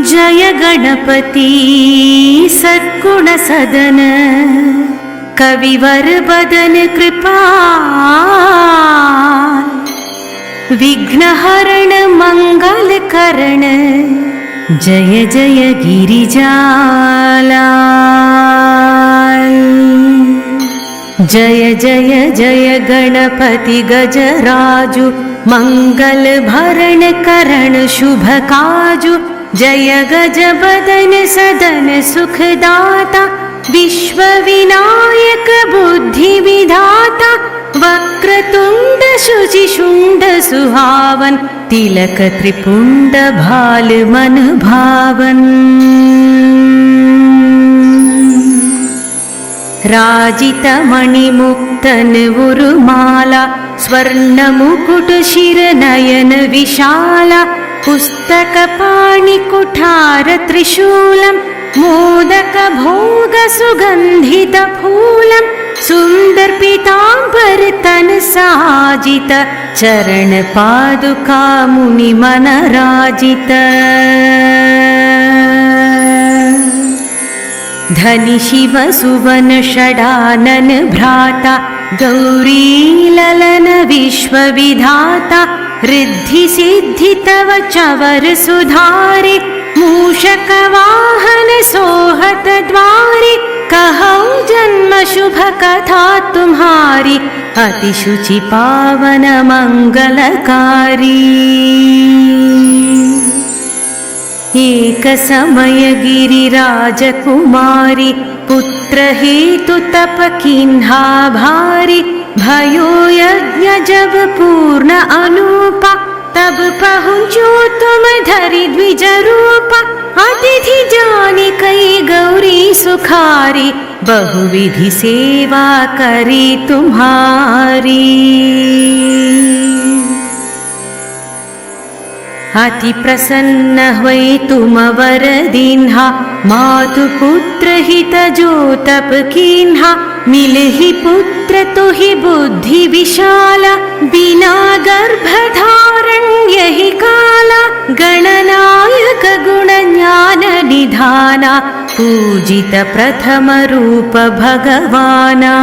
जय गणपति सद्गुण सदन कविवर बदन कृपाल विघ्नहरण मंगल करण जय जय गिरिजालाल। जय जय जय गणपति गजराजु मंगल भरण करण शुभ काजु जय गज बदन सदन सुखदाता विश्व विनायक बुद्धि विधाता वक्रतुंड शुचिशुंड सुहावन तिलक त्रिपुंड भाल मन भावन। राजित मणिमुक्तन उरुमाला स्वर्ण मुकुट शिर नयन विशाला पुस्तक पाणि कुठार त्रिशूलम मोदक भोग सुगंधित फूलम सुंदर पीतांबर तन साजित चरण पादुका मुनि मन राजित। धनि शिव सुवन षडानन भ्राता गौरी ललन विश्व विधाता रिद्धि सिद्धि तव चवर सुधारे मूषक वाहन सोहत द्वारे कहौ जन्म शुभ कथा तुम्हारी अति शुचि पावन मंगलकारी। एक समय गिरिराज कुमारी पुत्र हेतु तप किन्हा भारी भयो यज्ञ जब पूर्ण अनुपा तब पहुँचो तुम धरि द्विज रूपा अतिथि जानी कई गौरी सुखारी बहुविधि सेवा करी तुम्हारी। अति प्रसन्न हुई तुम वर दीन्हा मातु पुत्र हित जो तप कीन्हा मिलहि पुत्र तो ही बुद्धि विशाला बिना गर्भ धारण यही काला गणनायक गुण ज्ञान निधाना पूजित प्रथम रूप भगवाना।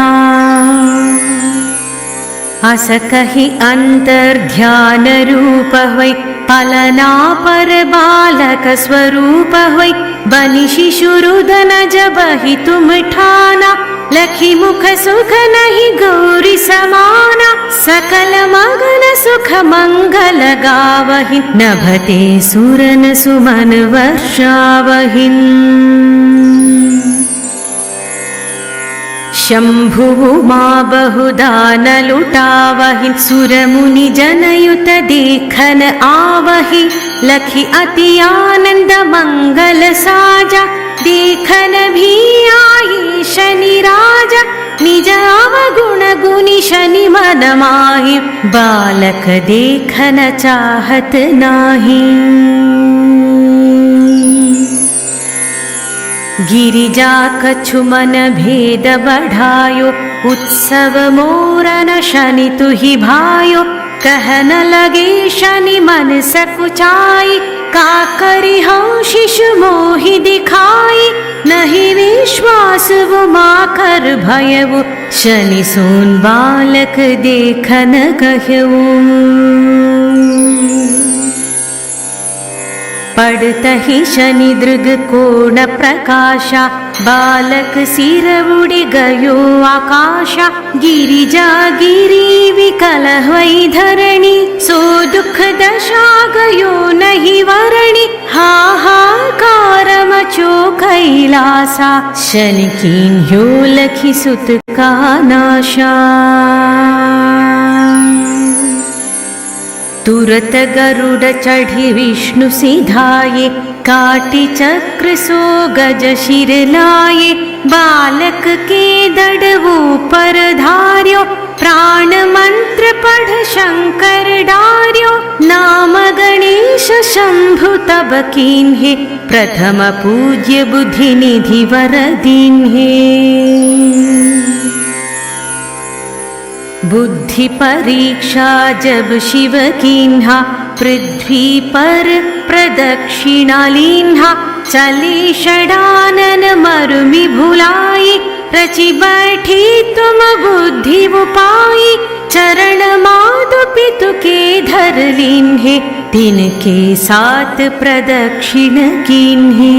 अस कहि अंतर्ध्यान रूप हुई पलना पर बालक स्वरूप हुई बनि शिशुरुदन जब ही तुम ठाना लखी मुख सुख नहीं गौरी समाना सकल मगन सुख मंगल गावहि नभते सुरन सुमन वर्षावहिं। शंभुः मां बहुदान लुटावहि सुर मुनि जनयुत देखन आवहि लखी अति आनंद मंगल साजा देखन भी आये शनि राजा निज अवगुण गुनि शनि मन माहि बालक देखन चाहत नाही। गिरिजा कछु मन भेद बढ़ायो उत्सव मोरन शनि तुहि भायो कहन लगे शनि मन सकुचाई का करि हूँ शिशु मोहि दिखाई नहीं विश्वास वो माँ कर भयवु शनि सोन बालक देखन कहवु। पड़तहि शनि दृग कोण प्रकाशा बालक सिर उड़ि गयो आकाशा गिरिजा गिरी विकल हुई धरणी सो दुख दशा गयो नहीं वरणी हाहाकार मचो कैलासा शनि कीन्ह्यो लखी सुत का नाशा। तुरत गरुड़ चढ़ी विष्णु सिधाये काटी चक्र सो गज शिर लाये बालक के दड़वो पर धार्यो प्राण मंत्र पढ़ शंकर डार्यो नाम गणेश शंभु तब कीन्हे प्रथम पूज्य बुद्धि निधि वर दीन्हे। बुद्धि परीक्षा जब शिव कीन्हा पृथ्वी पर प्रदक्षिणा लीन्हा चले षडानन मरुमि भुलाई रचि बैठी तुम बुद्धि उपाई चरण माधु पितु के धर लीन्हे तिनके साथ प्रदक्षिण कीन्हे।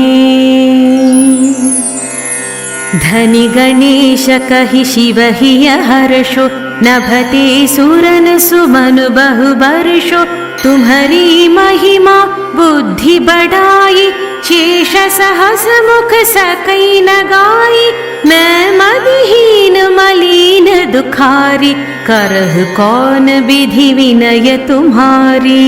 धनि गणेश कहि शिव हिय हर्षो नभते सुरन सुमनु बहु बर्षो तुम्हारी महिमा बुद्धि बढ़ाई शेष सहस मुख सकई न गाई मैं मदिहीन मलिन दुखारी करह कौन विधि विनय तुम्हारी।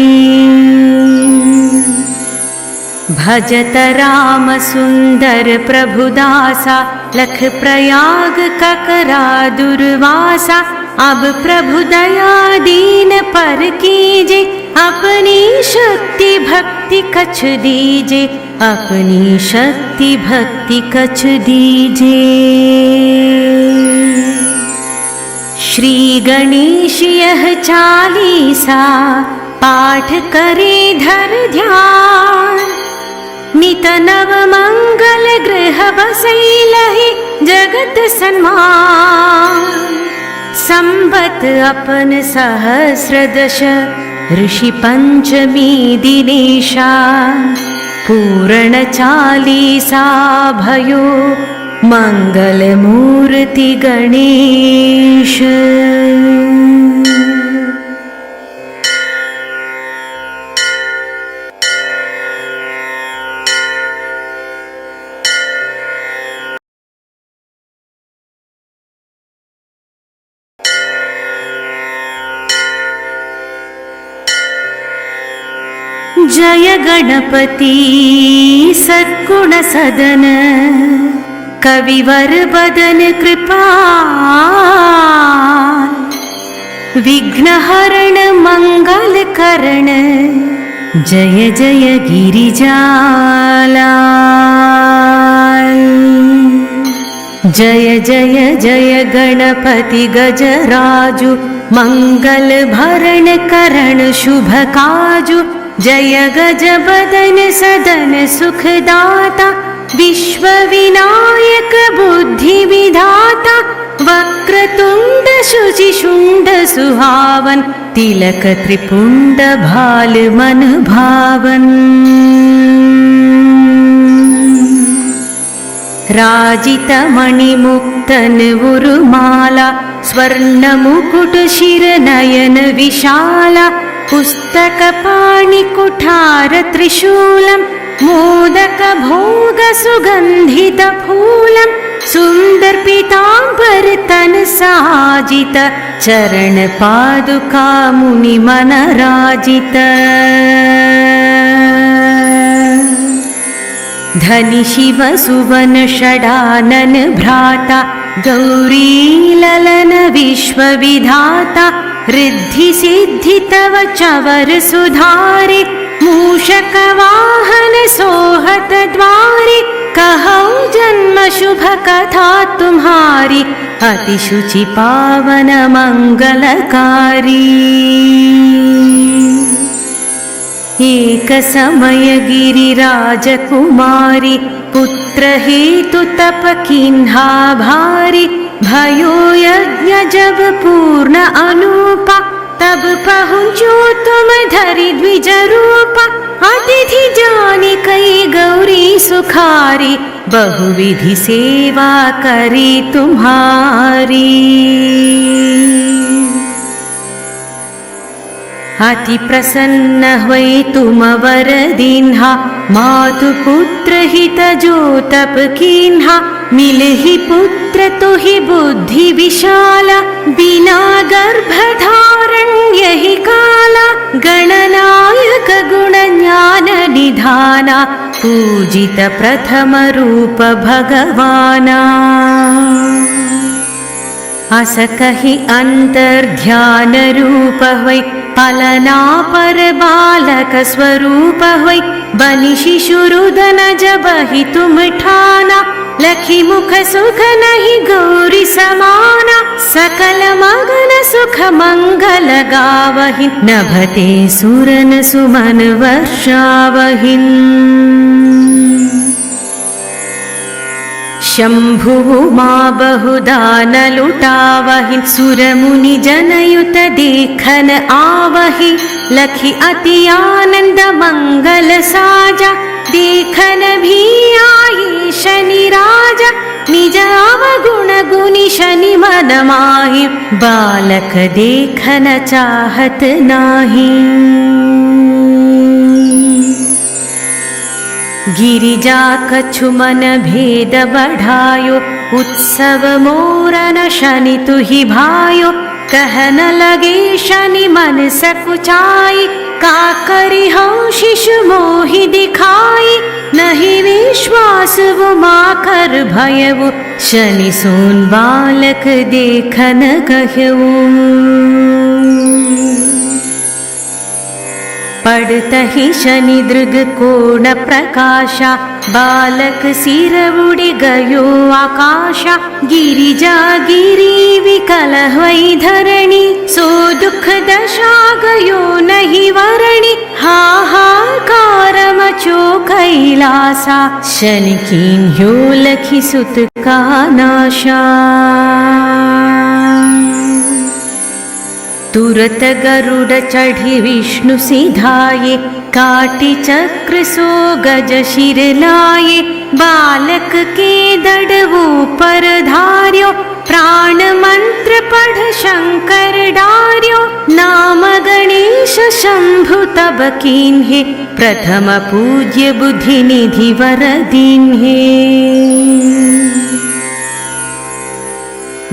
भजत राम सुंदर प्रभुदासा लख प्रयाग ककरा दुर्वासा अब प्रभु दया दीन पर कीजे अपनी शक्ति भक्ति कछ दीजे अपनी शक्ति भक्ति कछ दीजे। श्री गणेश यह चालीसा पाठ करे धर ध्यान नित नव मंगल गृह बसई लहि जगत सन्मान। संबत अपन सहस्र दश ऋषि पंचमी दिनेशा पूर्ण चालीसा भयो मंगल मूर्ति गणेश। जय गणपति सद्गुण सदन कविवर बदन कृपाल विघ्नहरण मंगल करण जय जय गिरिजालाल। जय जय जय गणपति गजराजु मंगल भरण करण शुभ काजु जय गज बदन सदन सुखदाता विश्व विनायक बुद्धि विधाता वक्रतुंड शुचि शुंड सुहावन तिलक त्रिपुंड भाल मन भावन। राजित मणिमुक्तन उरुमाला स्वर्ण मुकुट शिर नयन विशाला पुस्तक पाणि कुठार त्रिशूलम मोदक भोग सुगंधित फूलम सुंदर पीतांबर तन साजित चरण पादुका मुनि मन राजित। धनि शिव सुवन षडानन भ्राता गौरी ललन विश्व विधाता रिद्धि सिद्धि तव चवर सुधारे मूषक वाहन सोहत द्वारे कहौ जन्म शुभ कथा तुम्हारी अति शुचि पावन मंगलकारी। एक समय गिरिराज कुमारी पुत्र हेतु तप किन्हा भारी भयो यज्ञ जब पूर्ण अनुपा तब पहुँचो तुम धरि द्विज रूपा अतिथि जानी कई गौरी सुखारी बहुविधि सेवा करी तुम्हारी। अति प्रसन्न हुई तुम वर दीन्हा मातु पुत्र हित जो तप कीन्हा मिलहि पुत्र तुहि बुद्धि विशाला बिना गर्भ धारण यही काला गणनायक गुण ज्ञान निधाना पूजित प्रथम रूप भगवाना। अस कहि अंतर ध्यान रूप हुई पलना पर बालक स्वरूप हुई बनि शिशु रुदन जब ही तुम ठाना लखी मुख सुख नहीं गौरी समाना सकल मगन सुख मंगल गावहिं नभते सुरन सुमन वर्षावहिं शंभुः मां बहुदान लुटावहिं सुरमुनि जनयुत देखन आवहि लखी अति आनंद मंगल साजा देखन भी आये शनि राजा निज अवगुण गुनि शनि मन माहि बालक देखन चाहत नाही गिरिजा कछु मन भेद बढ़ायो उत्सव मोरन शनि तुहि भायो कहन लगे शनि मन सकुचाई का करि हूँ शिशु मोहि दिखाई नहीं विश्वास वो माँ कर भयवु शनि सोन बालक देखन कहवु पड़तहि शनि दृग कोण प्रकाशा बालक सिर उड़ि गयो आकाशा गिरिजा गिरी विकल हुई धरणी सो दुख दशा गयो नहीं वरणी हाहाकार मचो कैलासा शनि कीन्ह्यो लखी सुत का नाशा तुरत गरुड़ चढ़ी विष्णु सिधाये काटी चक्र सो गज शिर लाये बालक के दड़वो पर धार्यो प्राण मंत्र पढ़ शंकर डार्यो नाम गणेश शंभु तब कीन्हे प्रथम पूज्य बुद्धि निधि वर दीन्हे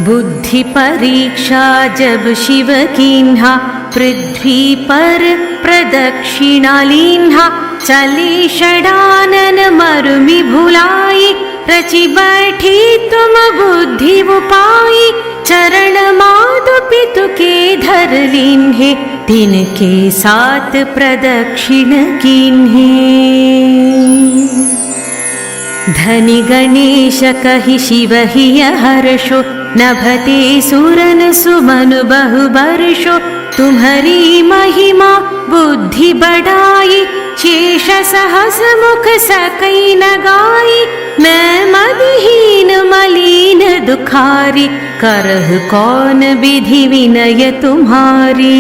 बुद्धि परीक्षा जब शिव कीन्हा पृथ्वी पर प्रदक्षिणा लीन्हा चले षडानन मरुमि भुलाई रचि बैठी तुम बुद्धि उपाई चरण माधु पितु के धर लीन्हे तिनके साथ प्रदक्षिण कीन्हे धनि गणेश कहि शिव हिय हर्षो नभते सुरन सुमन बहु बर्षो तुम्हारी महिमा बुद्धि बढ़ाई शेष सहस मुख सकई न गाई मैं मदिहीन मलिन दुखारी करह कौन विधि विनय तुम्हारी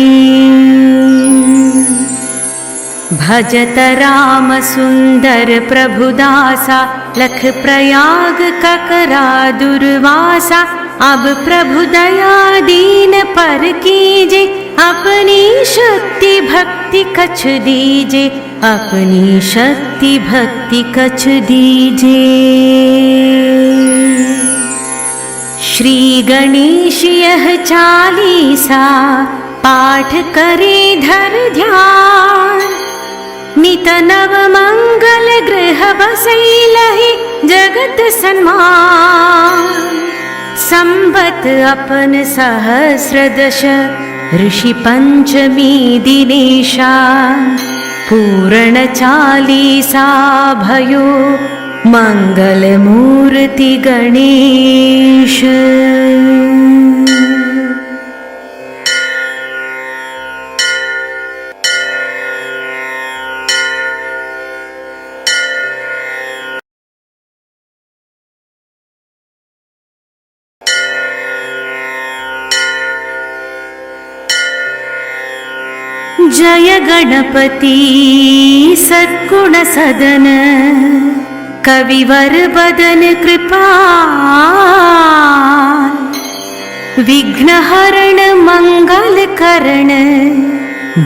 भजत राम सुंदर प्रभुदासा लख प्रयाग ककरा दुर्वासा अब प्रभु दया दीन पर कीजे अपनी शक्ति भक्ति कछ दीजे अपनी शक्ति भक्ति कछ दीजे श्री गणेश यह चालीसा पाठ करे धर ध्यान नित नव मंगल गृह बसई लहि जगत सन्मान संबत अपन सहस्र दश ऋषि पंचमी दिनेशा पूर्ण चालीसा भयो मंगल मूर्ति गणेश जय गणपति सद्गुण सदन कविवर बदन कृपाल विघ्नहरण मंगल करण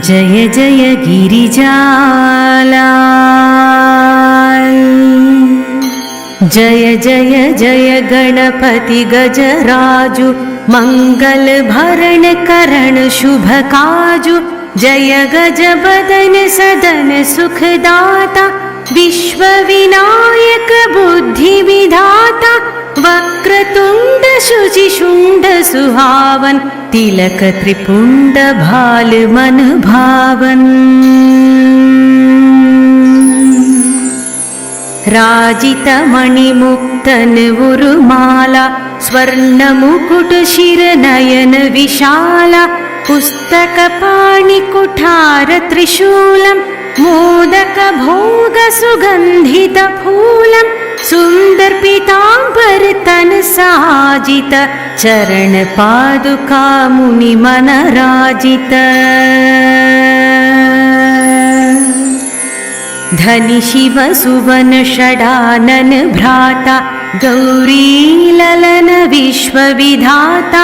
जय जय गिरिजालाल जय जय जय गणपति गजराजु मंगल भरण करण शुभ काजु जय गज बदन सदन सुखदाता विश्व विनायक बुद्धि विधाता वक्रतुंड शुचि शुंड सुहावन तिलक त्रिपुंड भाल मन भावन राजित मणिमुक्ता तन उरुमाला स्वर्णमुकुट शिर नयन विशाला पुस्तक पाणि कुठार त्रिशूलं मोदक भोग सुगन्धित फूलं सुन्दर पीताम्बर तन साजित चरण पादुका मुनि मनराजित धनि शिव सुवन षडानन भ्राता गौरी ललन विश्वविधाता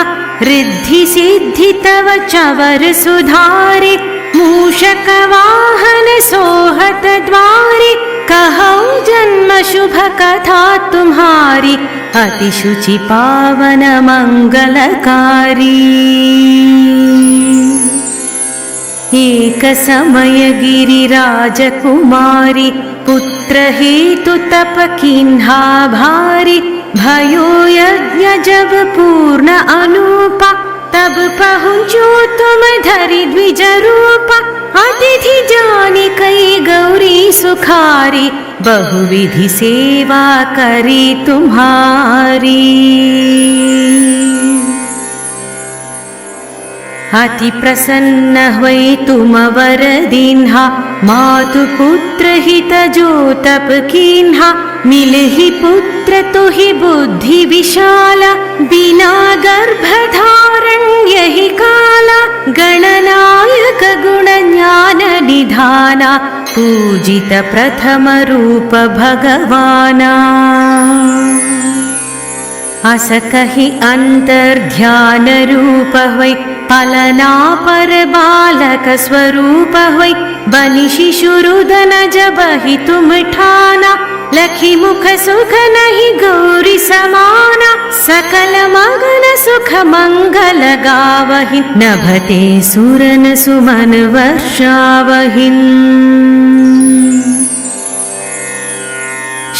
रिद्धि सिद्धि तव चवर सुधारे मूषक वाहन सोहत द्वारे कहौ जन्म शुभ कथा तुम्हारी अति शुचि पावन मंगलकारी। एक समय गिरिराज कुमारी पुत्र हेतु तप किन्हा भारी भयो यज्ञ जब पूर्ण अनुपा तब पहुँचो तुम धरि द्विज रूपा अतिथि जानी कई गौरी सुखारी बहुविधि सेवा करी तुम्हारी। अति प्रसन्न हुई तुम वर दीन्हा मातु पुत्र हित जो तप कीन्हा मिलहि पुत्र तुहि बुद्धि विशाला बिना गर्भ धारण यही काला गणनायक गुण ज्ञान निधाना पूजित प्रथम रूप भगवाना। अस कहि अंतर्ध्यान रूप हुई पलना पर बालक स्वरूप हुई बनि शिशुरुदन जब ही तुम ठाना लखी मुख सुख नहीं गौरी समाना सकल मगन सुख मंगल गावहि नभते सुरन सुमन वर्षावहिं।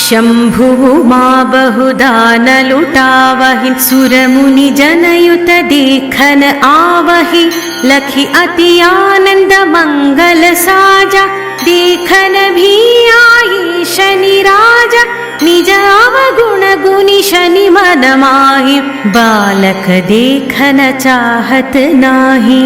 शंभुः मां बहुदान लुटावहि सुर मुनि जनयुत देखन आवहि लखी अति आनंद मंगल साजा देखन भी आये शनि राजा निज अवगुण गुनि शनि मन माहि बालक देखन चाहत नाही।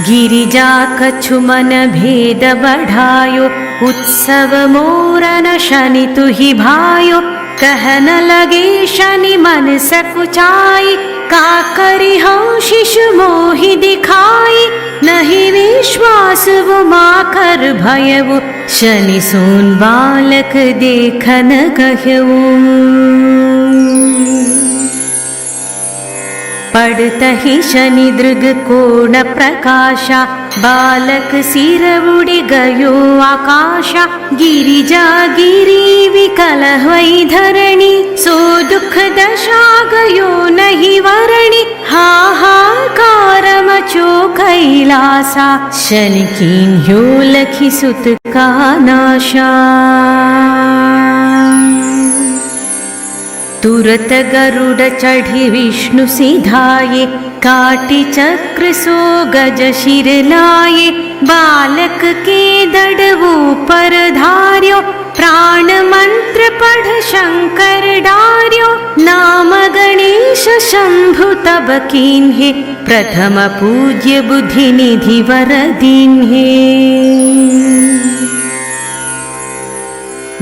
गिरिजा कछु मन भेद बढ़ायो उत्सव मोरन शनि तुहि भायो कहन लगे शनि मन सकुचाई का करि हूँ शिशु मोहि दिखाई नहीं विश्वास वो माँ कर भयवु शनि सोन बालक देखन कहवु। पड़तहि शनि दृग कोण प्रकाशा बालक सिर उड़ि गयो आकाशा गिरिजा गिरी विकल हुई धरणी सो दुख दशा गयो नहीं वरणी हाहाकार मचो कैलासा शनि कीन्ह्यो लखी सुत का नाशा। तुरत गरुड़ चढ़ी विष्णु सिधाये काटी चक्र सो गज शिर लाये बालक के दड़वो पर धार्यो प्राण मंत्र पढ़ शंकर डार्यो नाम गणेश शंभु तब कीन्हे प्रथम पूज्य बुद्धि निधि वर दीन्हे।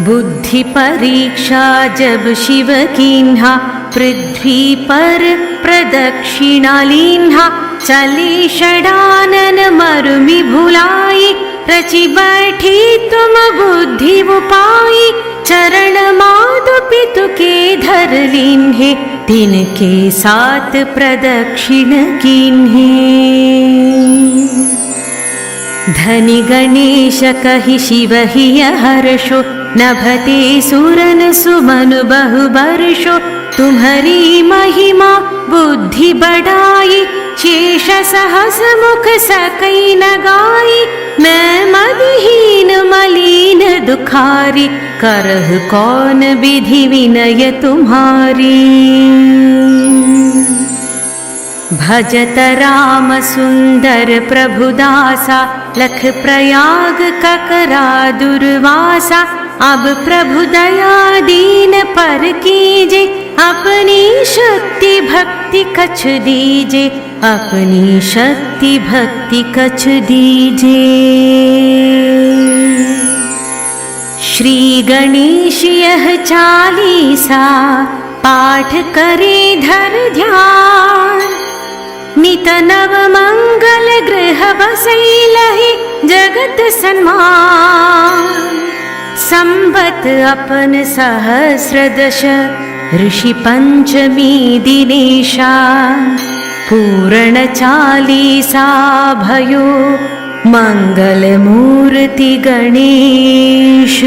बुद्धि परीक्षा जब शिव कीन्हा पृथ्वी पर प्रदक्षिणा लीन्हा चले षडानन मरुमि भुलाई रचि बैठी तुम बुद्धि उपाई चरण माधु पितु के धर लीन्हे तिनके साथ प्रदक्षिण कीन्हे। धनि गणेश कहि शिव हिय हर्षो नभते सुरन सुमनु बहु बर्षो तुम्हारी महिमा बुद्धि बढ़ाई शेष सहस मुख सकई न गाई मैं मदहीन मलिन दुखारी करह कौन विधि विनय तुम्हारी। भजत राम सुंदर प्रभुदासा लख प्रयाग ककरा दुर्वासा। अब प्रभु दया दीन पर कीजे, अपनी शक्ति भक्ति कछ दीजे, अपनी शक्ति भक्ति कछ दीजे। श्री गणेश यह चालीसा पाठ करे धर ध्यान। नित नव मंगल गृह बसई लहि जगत सन्मान। संबत अपन सहस्र दश ऋषि पंचमी दिनेशा। पूर्ण चालीसा भयो मंगल मूर्ति गणेश।